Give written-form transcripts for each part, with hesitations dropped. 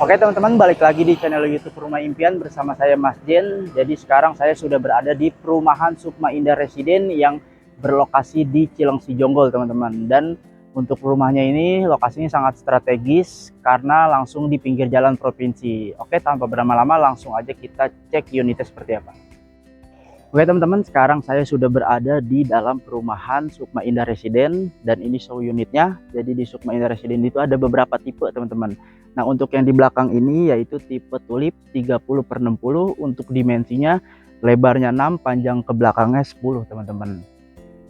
Oke teman-teman, balik lagi di channel YouTube Rumah Impian bersama saya Mas Jen. Jadi sekarang saya sudah berada di perumahan Sukma Indah Residen yang berlokasi di Cilengsi Jonggol teman-teman. Dan untuk rumahnya ini lokasinya sangat strategis karena langsung di pinggir jalan provinsi. Oke, tanpa berlama-lama langsung aja kita cek unitnya seperti apa. Oke teman-teman, sekarang saya sudah berada di dalam perumahan Sukma Indah Residen dan ini show unitnya. Jadi di Sukma Indah Residen itu ada beberapa tipe teman-teman. Nah untuk yang di belakang ini yaitu tipe tulip 30/60, untuk dimensinya lebarnya 6, panjang ke belakangnya 10 teman-teman.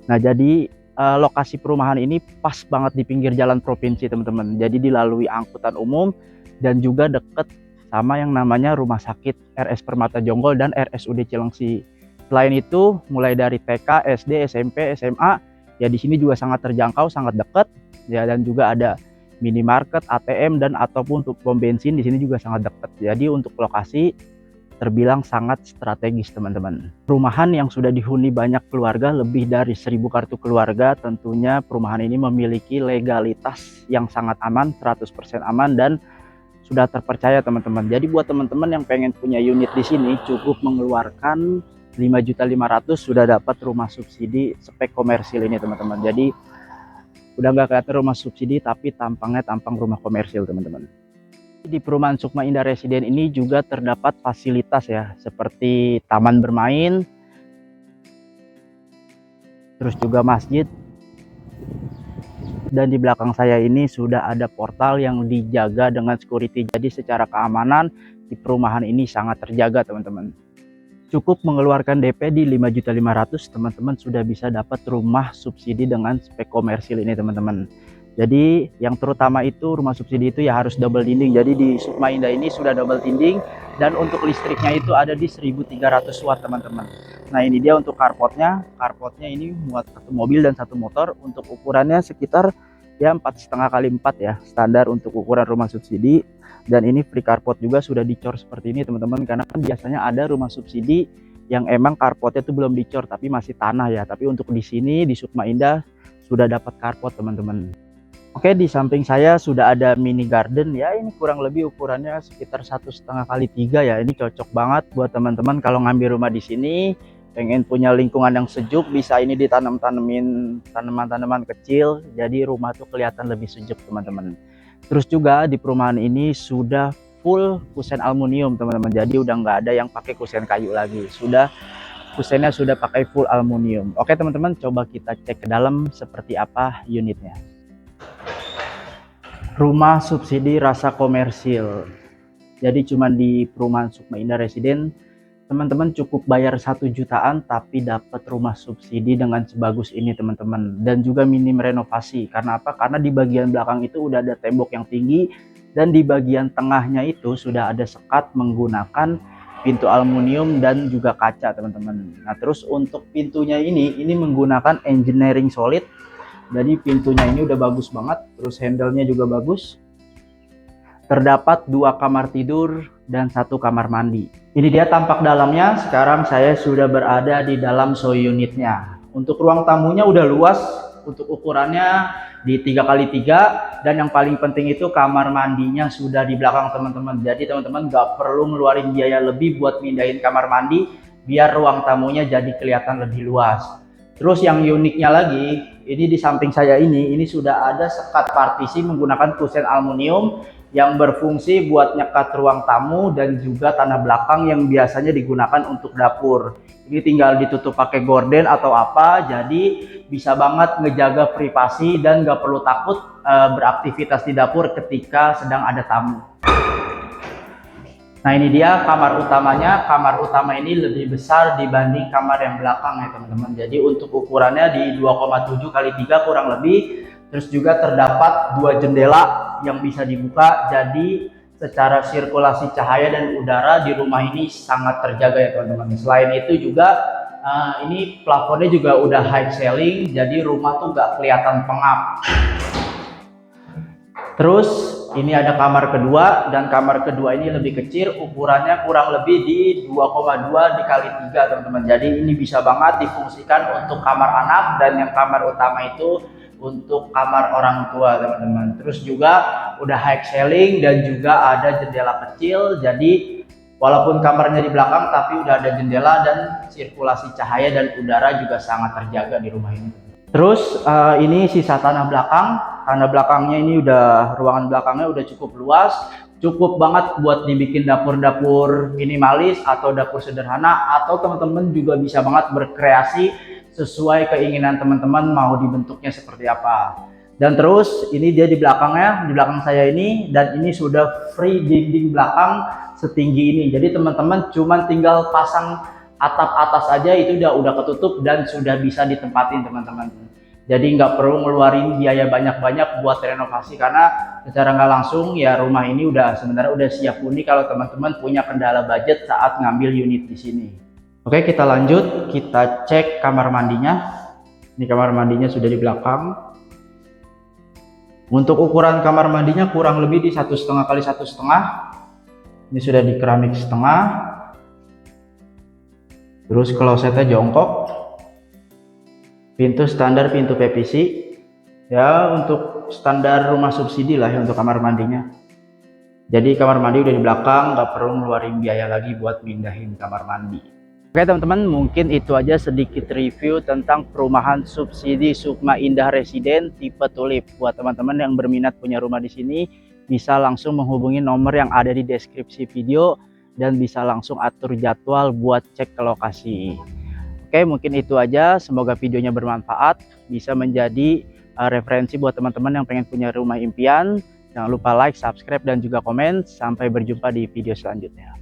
Nah jadi lokasi perumahan ini pas banget di pinggir jalan provinsi teman-teman. Jadi dilalui angkutan umum dan juga deket sama yang namanya Rumah Sakit RS Permata Jonggol dan RSUD Cilengsi. Selain itu, mulai dari TK, SD, SMP, SMA, ya di sini juga sangat terjangkau, sangat dekat, ya, dan juga ada minimarket, ATM, dan ataupun untuk pom bensin di sini juga sangat dekat. Jadi untuk lokasi terbilang sangat strategis teman-teman. Perumahan yang sudah dihuni banyak keluarga, lebih dari 1000 kartu keluarga, tentunya perumahan ini memiliki legalitas yang sangat aman, 100% aman, dan sudah terpercaya teman-teman. Jadi buat teman-teman yang pengen punya unit di sini, cukup mengeluarkan 5.500.000 sudah dapat rumah subsidi spek komersil ini teman-teman. Jadi udah nggak kelihatan rumah subsidi tapi tampangnya tampang rumah komersil teman-teman. Di perumahan Sukma Indah Residen ini juga terdapat fasilitas ya, seperti taman bermain, terus juga masjid, dan di belakang saya ini sudah ada portal yang dijaga dengan security. Jadi secara keamanan di perumahan ini sangat terjaga teman-teman. Cukup mengeluarkan DP di 5.500.000 teman-teman sudah bisa dapat rumah subsidi dengan spek komersil ini teman-teman. Jadi yang terutama itu rumah subsidi itu ya harus double dinding. Jadi di Sukma Indah ini sudah double dinding dan untuk listriknya itu ada di 1.300 watt teman-teman. Nah ini dia untuk carportnya. Carportnya ini muat satu mobil dan satu motor. Untuk ukurannya sekitar ya 4,5 x 4 ya, standar untuk ukuran rumah subsidi. Dan ini free carport juga sudah dicor seperti ini teman-teman, karena kan biasanya ada rumah subsidi yang emang carportnya itu belum dicor tapi masih tanah ya. Tapi untuk di sini di Sukma Indah sudah dapat carport teman-teman. Oke, di samping saya sudah ada mini garden ya, ini kurang lebih ukurannya sekitar 1,5 x 3 ya. Ini cocok banget buat teman-teman kalau ngambil rumah di sini, pengen punya lingkungan yang sejuk, bisa ini ditanam-tanemin tanaman-tanaman kecil, jadi rumah tuh kelihatan lebih sejuk teman-teman. Terus juga di perumahan ini sudah full kusen aluminium teman-teman, jadi udah nggak ada yang pakai kusen kayu lagi, kusennya sudah pakai full aluminium. Oke teman-teman, coba kita cek ke dalam seperti apa unitnya. Rumah subsidi rasa komersil, jadi cuman di perumahan Sukma Indah Residen teman-teman cukup bayar 1 jutaan tapi dapat rumah subsidi dengan sebagus ini teman-teman, dan juga minim renovasi. Karena apa? Karena di bagian belakang itu udah ada tembok yang tinggi dan di bagian tengahnya itu sudah ada sekat menggunakan pintu aluminium dan juga kaca teman-teman. Nah terus untuk pintunya ini menggunakan engineering solid, jadi pintunya ini udah bagus banget, terus handle-nya juga bagus. Terdapat 2 kamar tidur dan 1 kamar mandi. Ini dia tampak dalamnya. Sekarang saya sudah berada di dalam show unitnya. Untuk ruang tamunya udah luas, untuk ukurannya di 3x3, dan yang paling penting itu kamar mandinya sudah di belakang teman-teman. Jadi teman-teman nggak perlu ngeluarin biaya lebih buat mindahin kamar mandi, biar ruang tamunya jadi kelihatan lebih luas. Terus yang uniknya lagi, ini di samping saya ini sudah ada sekat partisi menggunakan kusen aluminium yang berfungsi buat nyekat ruang tamu dan juga tanah belakang yang biasanya digunakan untuk dapur. Ini tinggal ditutup pakai gorden atau apa, jadi bisa banget ngejaga privasi dan nggak perlu takut beraktivitas di dapur ketika sedang ada tamu. Nah ini dia kamar utamanya. Kamar utama ini lebih besar dibanding kamar yang belakang ya teman-teman. Jadi untuk ukurannya di 2,7 x 3 kurang lebih. Terus juga terdapat 2 jendela yang bisa dibuka, jadi secara sirkulasi cahaya dan udara di rumah ini sangat terjaga ya teman-teman. Selain itu juga ini plafonnya juga udah high ceiling, jadi rumah tuh gak kelihatan pengap. Terus ini ada kamar kedua, dan kamar kedua ini lebih kecil, ukurannya kurang lebih di 2,2 x 3 teman-teman. Jadi ini bisa banget difungsikan untuk kamar anak, dan yang kamar utama itu untuk kamar orang tua teman-teman. Terus juga udah high ceiling dan juga ada jendela kecil, jadi walaupun kamarnya di belakang tapi udah ada jendela dan sirkulasi cahaya dan udara juga sangat terjaga di rumah ini. Terus ini sisa tanah belakang. Tanah belakangnya ini ruangan belakangnya udah cukup luas, cukup banget buat dibikin dapur-dapur minimalis atau dapur sederhana, atau teman-teman juga bisa banget berkreasi sesuai keinginan teman-teman mau dibentuknya seperti apa. Dan terus ini dia di belakangnya, di belakang saya ini, dan ini sudah free dinding belakang setinggi ini. Jadi teman-teman cuman tinggal pasang atap atas aja itu udah ketutup dan sudah bisa ditempatin teman-teman. Jadi nggak perlu ngeluarin biaya banyak-banyak buat renovasi, karena secara nggak langsung ya rumah ini sebenarnya udah siap huni kalau teman-teman punya kendala budget saat ngambil unit di sini. Oke, kita lanjut, kita cek kamar mandinya. Ini kamar mandinya sudah di belakang. Untuk ukuran kamar mandinya kurang lebih di 1,5 kali 1,5. Ini sudah di keramik setengah. Terus klosetnya jongkok. Pintu standar pintu PVC. Ya, untuk standar rumah subsidi lah ya untuk kamar mandinya. Jadi kamar mandi udah di belakang, nggak perlu ngeluarin biaya lagi buat pindahin kamar mandi. Oke teman-teman, mungkin itu aja sedikit review tentang perumahan subsidi Sukma Indah Residen tipe Tulip. Buat teman-teman yang berminat punya rumah di sini, bisa langsung menghubungi nomor yang ada di deskripsi video dan bisa langsung atur jadwal buat cek ke lokasi. Oke, mungkin itu aja. Semoga videonya bermanfaat, bisa menjadi referensi buat teman-teman yang pengen punya rumah impian. Jangan lupa like, subscribe, dan juga komen. Sampai berjumpa di video selanjutnya.